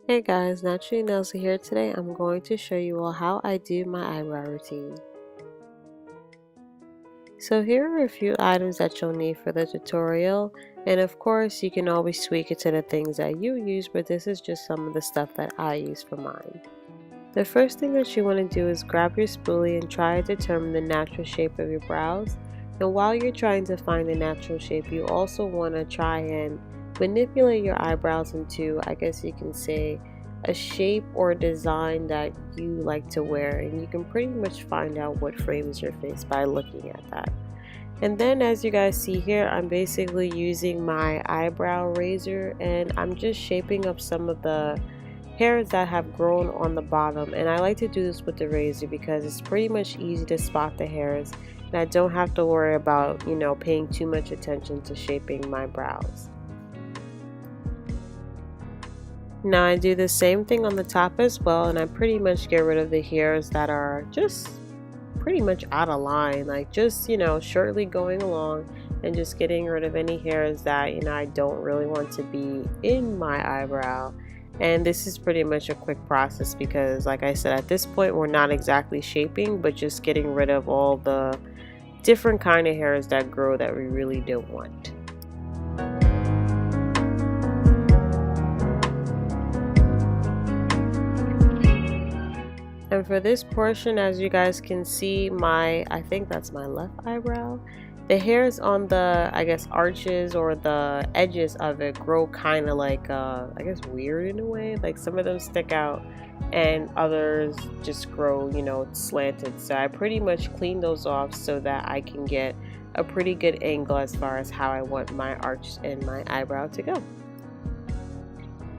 Hey guys, NaturallyNellzy here. Today I'm going to show you all how I do my eyebrow routine. So here are a few items that you'll need for the tutorial, and of course you can always tweak it to the things that you use, but this is just some of the stuff that I use for mine. The first thing that you want to do is grab your spoolie and try to determine the natural shape of your brows. And while you're trying to find the natural shape, you also want to try and manipulate your eyebrows into, I guess you can say, a shape or design that you like to wear, and you can pretty much find out what frames your face by looking at that. And then as you guys see here, I'm basically using my eyebrow razor and I'm just shaping up some of the hairs that have grown on the bottom. And I like to do this with the razor because it's pretty much easy to spot the hairs and I don't have to worry about, paying too much attention to shaping my brows. Now I do the same thing on the top as well, and I pretty much get rid of the hairs that are just pretty much out of line, like just shortly going along, and just getting rid of any hairs that I don't really want to be in my eyebrow. And this is pretty much a quick process because, like I said, at this point we're not exactly shaping, but just getting rid of all the different kind of hairs that grow that we really don't want. And for this portion, as you guys can see, I think that's my left eyebrow, the hairs on the, I guess, arches or the edges of it grow kind of like, I guess, weird in a way. Like some of them stick out and others just grow, slanted. So I pretty much clean those off so that I can get a pretty good angle as far as how I want my arch and my eyebrow to go.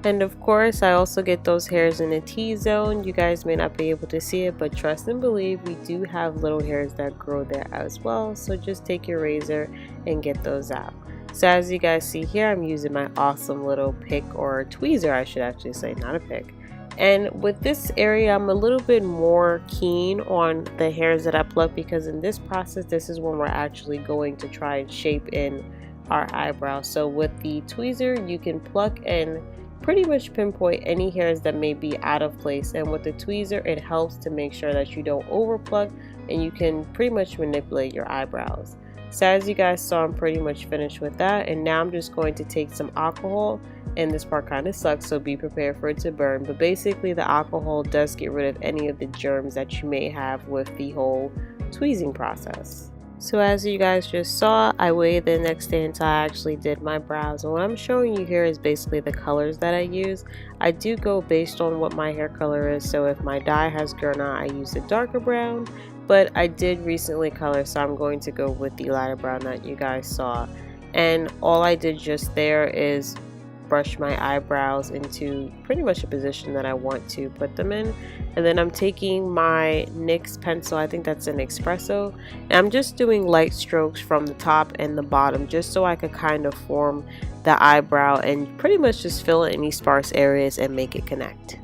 And of course, I also get those hairs in the T-zone. You guys may not be able to see it, but trust and believe, we do have little hairs that grow there as well. So just take your razor and get those out. So as you guys see here, I'm using my awesome little pick, or tweezer I should actually say, not a pick. And with this area, I'm a little bit more keen on the hairs that I pluck because in this process, this is when we're actually going to try and shape in our eyebrow. So with the tweezer, you can pluck and pretty much pinpoint any hairs that may be out of place, and with the tweezer it helps to make sure that you don't overplug and you can pretty much manipulate your eyebrows. So as you guys saw, I'm pretty much finished with that, and now I'm just going to take some alcohol, and this part kind of sucks, so be prepared for it to burn, but basically the alcohol does get rid of any of the germs that you may have with the whole tweezing process. So as you guys just saw, I waited the next day until I actually did my brows, and what I'm showing you here is basically the colors that I use. I do go based on what my hair color is, so if my dye has grown out, I use a darker brown, but I did recently color, so I'm going to go with the lighter brown that you guys saw. And all I did just there is brush my eyebrows into pretty much a position that I want to put them in, and then I'm taking my NYX pencil, I think that's an Expresso, and I'm just doing light strokes from the top and the bottom just so I could kind of form the eyebrow and pretty much just fill in any sparse areas and make it connect.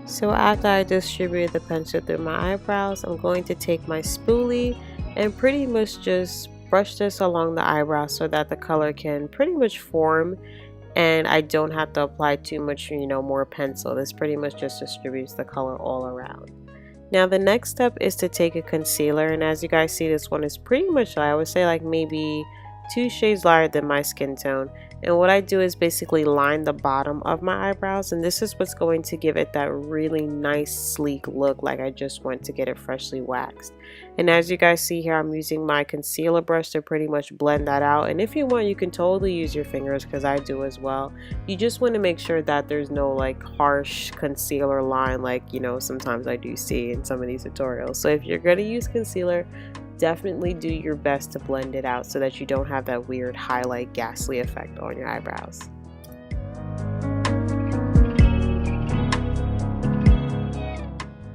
So after I distribute the pencil through my eyebrows, I'm going to take my spoolie and pretty much just brush this along the eyebrow so that the color can pretty much form and I don't have to apply too much, more pencil. This pretty much just distributes the color all around. Now the next step is to take a concealer, and as you guys see, this one is pretty much, I would say, like maybe 2 shades lighter than my skin tone. And what I do is basically line the bottom of my eyebrows, and this is what's going to give it that really nice sleek look, like I just went to get it freshly waxed. And as you guys see here, I'm using my concealer brush to pretty much blend that out, and if you want, you can totally use your fingers because I do as well. You just want to make sure that there's no like harsh concealer line like sometimes I do see in some of these tutorials. So if you're going to use concealer, definitely do your best to blend it out so that you don't have that weird highlight ghastly effect on your eyebrows.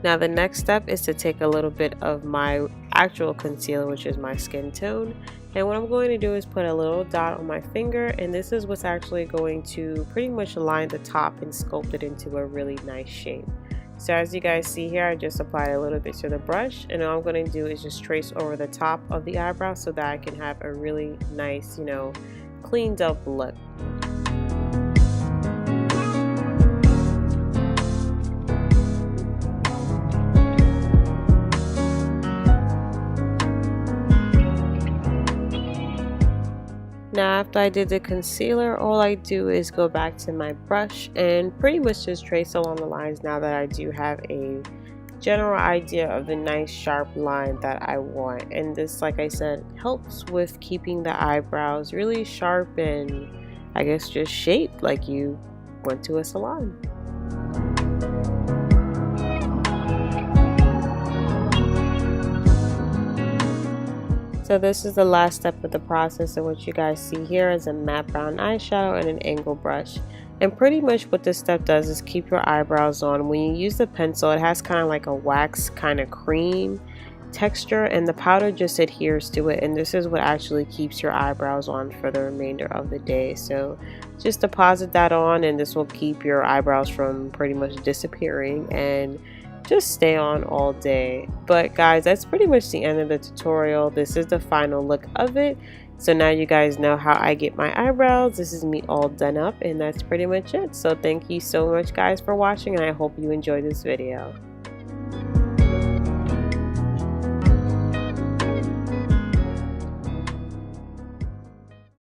Now the next step is to take a little bit of my actual concealer, which is my skin tone, and what I'm going to do is put a little dot on my finger, and this is what's actually going to pretty much line the top and sculpt it into a really nice shape. So as you guys see here, I just applied a little bit to the brush, and all I'm going to do is just trace over the top of the eyebrow so that I can have a really nice, cleaned up look. Now after I did the concealer, all I do is go back to my brush and pretty much just trace along the lines now that I do have a general idea of the nice sharp line that I want. And this, like I said, helps with keeping the eyebrows really sharp and I guess just shaped like you went to a salon. So this is the last step of the process, and what you guys see here is a matte brown eyeshadow and an angle brush. And pretty much what this step does is keep your eyebrows on. When you use the pencil, it has kind of like a wax kind of cream texture, and the powder just adheres to it, and this is what actually keeps your eyebrows on for the remainder of the day. So just deposit that on, and this will keep your eyebrows from pretty much disappearing and just stay on all day. But guys, that's pretty much the end of the tutorial. This is the final look of it. So now you guys know how I get my eyebrows. This is me all done up, and that's pretty much it. So thank you so much guys for watching, and I hope you enjoyed this video.